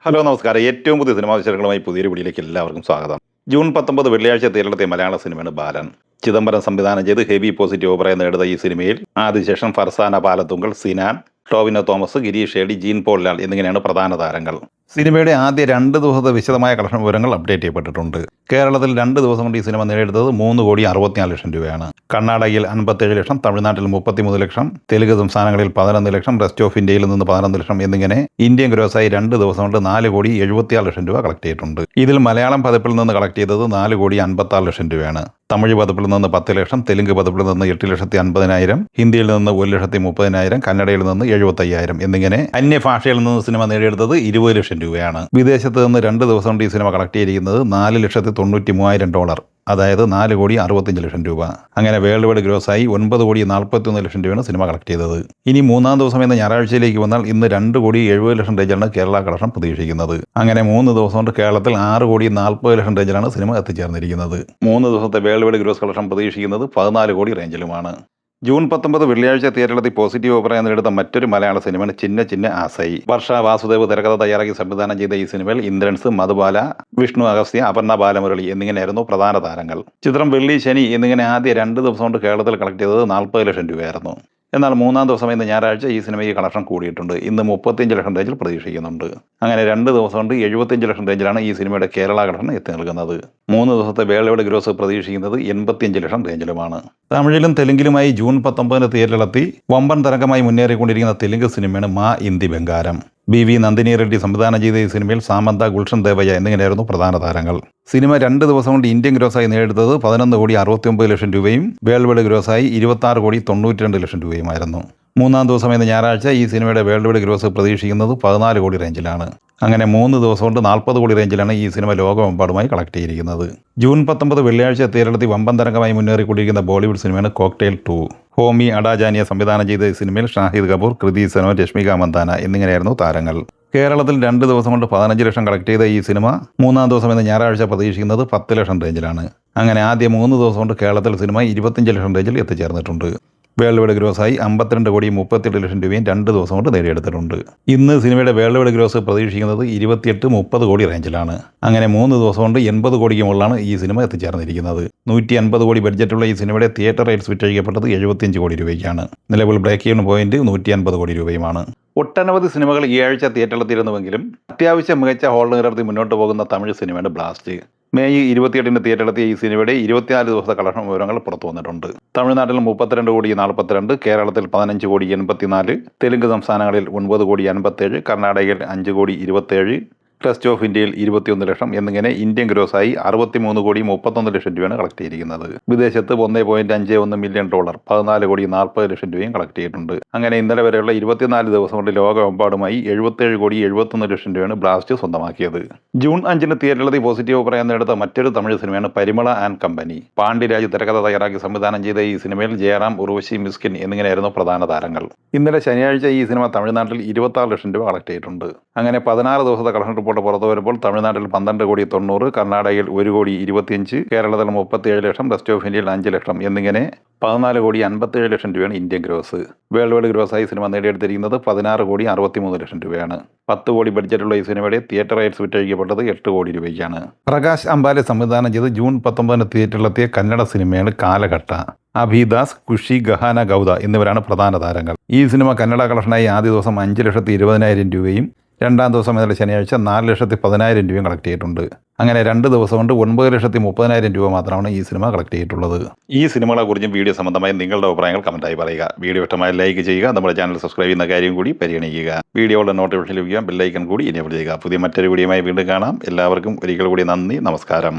Hello നമസ്കാരം. ഏറ്റവും പുതിയ സിനിമാ വിശേഷങ്ങളുമായി പുതിയൊരു വീഡിയോയിലേക്ക് എല്ലാവർക്കും സ്വാഗതം. ജൂൺ 19 വെള്ളിയാഴ്ച തിയേറ്ററിലെത്തിയ മലയാള സിനിമയാണ് ബാലൻ. ചിദംബരം സംവിധാനം ചെയ്ത് ഹെവി പോസിറ്റീവ് അഭിപ്രായം നേടുന്ന ഈ സിനിമയിൽ ആദിശേഷൻ, ഫർസാന പാലത്തുങ്കൽ, സിനാൻ, ടോവിനോ തോമസ്, ഗിരീഷ് ഷേഡി, ജീൻ പോൾ ലാൽ എന്നിങ്ങനെയാണ് പ്രധാന താരങ്ങൾ. സിനിമയുടെ ആദ്യ 2 ദിവസത്തെ വിശദമായ കളക്ഷൻ വിവരങ്ങൾ അപ്ഡേറ്റ് ചെയ്യപ്പെട്ടിട്ടുണ്ട്. കേരളത്തിൽ 2 ദിവസം കൊണ്ട് ഈ സിനിമ നേടിയെടുത്തത് 3,64 ലക്ഷം രൂപയാണ്. കർണാടകയിൽ 57 ലക്ഷം, തമിഴ്നാട്ടിൽ 33 ലക്ഷം, തെലുങ്ക് സംസ്ഥാനങ്ങളിൽ 11 ലക്ഷം, റെസ്റ്റ് ഓഫ് ഇന്ത്യയിൽ നിന്ന് 11 ലക്ഷം എന്നിങ്ങനെ ഇന്ത്യൻ ഗ്രോസായി 2 ദിവസം കൊണ്ട് 4,76 ലക്ഷം രൂപ കളക്ട് ചെയ്തിട്ടുണ്ട്. ഇതിൽ മലയാളം പതിപ്പിൽ നിന്ന് കളക്ട് ചെയ്തത് 4,56 ലക്ഷം രൂപയാണ്. തമിഴ് പതിപ്പിൽ നിന്ന് 10 ലക്ഷം, തെലുങ്ക് പതിപ്പിൽ നിന്ന് 8,50,000, ഹിന്ദിയിൽ നിന്ന് 1,30,000, കന്നഡയിൽ നിന്ന് 75,000 എന്നിങ്ങനെ അന്യഭാഷയിൽ നിന്ന് സിനിമ നേടിയെടുത്തത് 20 ലക്ഷം രൂപയാണ്. വിദേശത്ത് നിന്ന് 2 ദിവസം കൊണ്ട് ഈ സിനിമ കളക്ട് ചെയ്തിരിക്കുന്നത് $4,93,000, അതായത് 4,65,00,000 രൂപ. അങ്ങനെ വേൾഡ് വൈഡ് ഗ്രോസായി 9,41 ലക്ഷം രൂപയാണ് സിനിമ കളക്ട് ചെയ്തത്. ഇനി 3-ാം ദിവസം എന്ന ഞായറാഴ്ചയിലേക്ക് വന്നാൽ ഇന്ന് 2,70,00,000 റേഞ്ചിലാണ് കേരള കളക്ഷൻ പ്രതീക്ഷിക്കുന്നത്. അങ്ങനെ 3 ദിവസം കൊണ്ട് കേരളത്തിൽ 6,40,00,000 റേഞ്ചിലാണ് സിനിമ എത്തിച്ചേർന്നിരിക്കുന്നത്. 3 ദിവസത്തെ വേൾഡ് വൈഡ് ഗ്രോസ് കളക്ഷൻ പ്രതീക്ഷിക്കുന്നത് 14 കോടി റേഞ്ചിലുമാണ്. ജൂൺ 19 വെള്ളിയാഴ്ച തിയേറ്ററിലെത്തി പോസിറ്റീവ് അഭിപ്രായം നേടുന്ന മറ്റൊരു മലയാള സിനിമയാണ് ചിന്ന ചിന്ന ആസൈ. വർഷ വാസുദേവ് തിരക്കഥ തയ്യാറാക്കി സംവിധാനം ചെയ്ത ഈ സിനിമയിൽ ഇന്ദ്രൻസ്, മധുബാല, വിഷ്ണു അഗസ്ത്യ, അപർണ ബാലമുരളി എന്നിങ്ങനെയായിരുന്നു പ്രധാന താരങ്ങൾ. ചിത്രം വെള്ളി, ശനി എന്നിങ്ങനെ ആദ്യ 2 ദിവസം കൊണ്ട് കേരളത്തിൽ കളക്ട് ചെയ്തത് 40 ലക്ഷം രൂപയായിരുന്നു. എന്നാൽ 3-ാം ദിവസം ഇന്ന് ഞായറാഴ്ച ഈ സിനിമയ്ക്ക് കളക്ഷൻ കൂടിയിട്ടുണ്ട്. ഇന്ന് 35 ലക്ഷം റേഞ്ചിൽ പ്രതീക്ഷിക്കുന്നുണ്ട്. അങ്ങനെ 2 ദിവസം കൊണ്ട് 75 ലക്ഷം റേഞ്ചിലാണ് ഈ സിനിമയുടെ കേരള കളക്ഷൻ എത്തി നിൽക്കുന്നത്. 3 ദിവസത്തെ വേൾഡ് വൈഡ് ഗ്രോസ് പ്രതീക്ഷിക്കുന്നത് 85 ലക്ഷം റേഞ്ചിലുമാണ്. തമിഴിലും തെലുങ്കിലുമായി ജൂൺ 19 തിയേറ്ററിലെത്തി വമ്പൻ തരംഗമായി മുന്നേറിക്കൊണ്ടിരിക്കുന്ന തെലുങ്ക് സിനിമയാണ് മാ ഇന്ദി ബംഗാരം. BV നന്ദിനി റെഡ്ഡി സംവിധാനം ചെയ്ത ഈ സിനിമയിൽ സാമന്ത, ഗുൽഷൻ ദേവയ്യ എന്നിങ്ങനെയായിരുന്നു പ്രധാന താരങ്ങൾ. സിനിമ 2 ദിവസം കൊണ്ട് ഇന്ത്യൻ ഗ്രോസായി നേടിയെടുത്തത് 11,69 ലക്ഷം രൂപയും വേൾഡ് വൈഡ് ഗ്രോസായി 26,92 ലക്ഷം രൂപയുമായിരുന്നു. 3-ാം ദിവസം എന്ന ഞായറാഴ്ച ഈ സിനിമയുടെ വേൾഡ് വൈഡ് ഗ്രോസ് പ്രതീക്ഷിക്കുന്നത് 14 കോടി റേഞ്ചിലാണ്. അങ്ങനെ 3 ദിവസം കൊണ്ട് 40 കോടി റേഞ്ചിലാണ് ഈ സിനിമ ലോകമെമ്പാടുമായി കളക്ട് ചെയ്തിരിക്കുന്നത്. ജൂൺ 19 വെള്ളിയാഴ്ച തിയേറ്ററിലെത്തി വമ്പൻ തരംഗമായി മുന്നേറിക്കൊണ്ടിരിക്കുന്ന ബോളിവുഡ് സിനിമയാണ് കോക്ടെയിൽ 2. ഹോമി അഡാജാനിയ സംവിധാനം ചെയ്ത ഈ സിനിമയിൽ ഷാഹിദ് കപൂർ, കൃതി സനോൻ, രശ്മിക മന്ദാന എന്നിങ്ങനെയായിരുന്നു താരങ്ങൾ. കേരളത്തിൽ 2 ദിവസം കൊണ്ട് 15 ലക്ഷം കളക്ട് ചെയ്ത ഈ സിനിമ 3-ാം ദിവസം എന്ന ഞായറാഴ്ച പ്രതീക്ഷിക്കുന്നത് 10 ലക്ഷം റേഞ്ചിലാണ്. അങ്ങനെ ആദ്യ 3 ദിവസം കൊണ്ട് കേരളത്തിൽ സിനിമ 25 ലക്ഷം റേഞ്ചിൽ എത്തിച്ചേർന്നിട്ടുണ്ട്. വേൾഡ് വൈഡ് ഗ്രോസായി 52,38 ലക്ഷം രൂപയും 2 ദിവസം കൊണ്ട് നേടിയെടുത്തിട്ടുണ്ട്. ഇന്ന് സിനിമയുടെ വേൾഡ് വൈഡ് ഗ്രോസ് പ്രതീക്ഷിക്കുന്നത് 28-30 കോടി റേഞ്ചിലാണ്. അങ്ങനെ 3 ദിവസം കൊണ്ട് 80 കോടിക്ക് മുകളിലാണ് ഈ സിനിമ എത്തിച്ചേർന്നിരിക്കുന്നത്. 150 കോടി ബഡ്ജറ്റുള്ള ഈ സിനിമയുടെ തിയേറ്റർ റൈറ്റ്സ് വിറ്റഴിക്കപ്പെട്ടത് 75 കോടി രൂപയ്ക്കാണ്. നിലവിൽ ബ്രേക്ക് ഈവൻ പോയിന്റ് 150 കോടി രൂപയുമാണ്. ഒട്ടനവധി സിനിമകൾ ഈ ആഴ്ച തിയേറ്ററിലെത്തിയിരുന്നുവെങ്കിലും അത്യാവശ്യം മികച്ച ഹോൾഡ് നിലനിർത്തി മുന്നോട്ട് പോകുന്ന തമിഴ് സിനിമയാണ് ബ്ലാസ്റ്റ്. മെയ് 28 തിയേറ്ററിലെത്തിയ ഈ സിനിമയുടെ 24 ദിവസത്തെ കളക്ഷൻ വിവരങ്ങൾ പുറത്തു വന്നിട്ടുണ്ട്. തമിഴ്നാട്ടിൽ 32,42, കേരളത്തിൽ 15,84, തെലുങ്ക് സംസ്ഥാനങ്ങളിൽ 9,57, കർണാടകയിൽ 5,27, റെസ്റ്റ് ഓഫ് ഇന്ത്യയിൽ 21 ലക്ഷം എന്നിങ്ങനെ ഇന്ത്യൻ ഗ്രോസായി 63,31 ലക്ഷം രൂപയാണ് കളക്ട് ചെയ്തിരിക്കുന്നത്. വിദേശത്ത് $1.51 മില്യൺ, 14,40 ലക്ഷം രൂപയും കളക്ട് ചെയ്തിട്ടുണ്ട്. അങ്ങനെ ഇന്നലെ വരെയുള്ള 24 ദിവസം കൊണ്ട് ലോകമെമ്പാടുമായി 77,71 ലക്ഷം രൂപയാണ് ബ്ലാസ്റ്റ് സ്വന്തമാക്കിയത്. ജൂൺ 5 തിയേറ്ററിലെത്തി പോസിറ്റീവ് അഭിപ്രായം നേടുത്ത മറ്റൊരു തമിഴ് സിനിമയാണ് പരിമള ആൻഡ് കമ്പനി. പാണ്ഡിരാജ് തിരക്കഥ തയ്യാറാക്കി സംവിധാനം ചെയ്ത ഈ സിനിമയിൽ ജയറാം, ഉർവശി, മിസ്കിൻ എന്നിങ്ങനെയായിരുന്നു പ്രധാന താരങ്ങൾ. ഇന്നലെ ശനിയാഴ്ച ഈ സിനിമ തമിഴ്നാട്ടിൽ 26 ലക്ഷം രൂപ കളക്ട് ചെയ്തിട്ടുണ്ട്. അങ്ങനെ 16 ദിവസത്തെ കളക്ഷൻ റിപ്പോർട്ട് പുറത്തു വരുമ്പോൾ തമിഴ്നാട്ടിൽ 12,90, കർണാടകയിൽ 1,25, കേരളത്തിൽ 37 ലക്ഷം, റെസ്റ്റ് ഓഫ് ഇന്ത്യയിൽ 5 ലക്ഷം എന്നിങ്ങനെ 14,57 ലക്ഷം രൂപയാണ് ഇന്ത്യൻ ഗ്രോസ്. വേൾഡ് വൈഡ് ഗ്രോസായി സിനിമ നേടിയെടുത്തിരിക്കുന്നത് 16,63 ലക്ഷം രൂപയാണ്. 10 കോടി ബഡ്ജറ്റുള്ള ഈ സിനിമയുടെ തിയേറ്റർ റൈറ്റ്സ് വിറ്റഴിക്കപ്പെട്ടത് 8 കോടി രൂപയ്ക്കാണ്. പ്രകാശ് അംബാലെ സംവിധാനം ചെയ്ത് ജൂൺ 19 തിയേറ്ററിലെത്തിയ കന്നഡ സിനിമയാണ് കാലഘട്ട. അഭിദാസ്, കുഷി, ഗഹാന ഗൗദ എന്നിവരാണ് പ്രധാന താരങ്ങൾ. ഈ സിനിമ കന്നഡ കളക്ഷനായി ആദ്യ ദിവസം 5,20,000 രൂപയും 2-ാം ദിവസം ഇന്നലെ ശനിയാഴ്ച 4,10,000 രൂപയും കളക്ട് ചെയ്തിട്ടുണ്ട്. അങ്ങനെ 2 ദിവസം കൊണ്ട് 9,30,000 രൂപ മാത്രമാണ് ഈ സിനിമ കളക്ട് ചെയ്തിട്ടുള്ളത്. ഈ സിനിമകളെക്കുറിച്ചും വീഡിയോ സംബന്ധമായി നിങ്ങളുടെ അഭിപ്രായങ്ങൾ കമൻറ്റായി പറയുക. വീഡിയോ ഇഷ്ടമായി ലൈക്ക് ചെയ്യുക. നമ്മുടെ ചാനൽ സബ്സ്ക്രൈബ് ചെയ്യുന്ന കാര്യം കൂടി പരിഗണിക്കുക. വീഡിയോയുടെ നോട്ടിഫിക്കേഷൻ ലഭിക്കുക, ബെല്ലൈക്കൺ കൂടി എനേബിൾ ചെയ്യുക. പുതിയ മറ്റൊരു വീഡിയോയുമായി വീണ്ടും കാണാം. എല്ലാവർക്കും ഒരിക്കൽ കൂടി നന്ദി, നമസ്കാരം.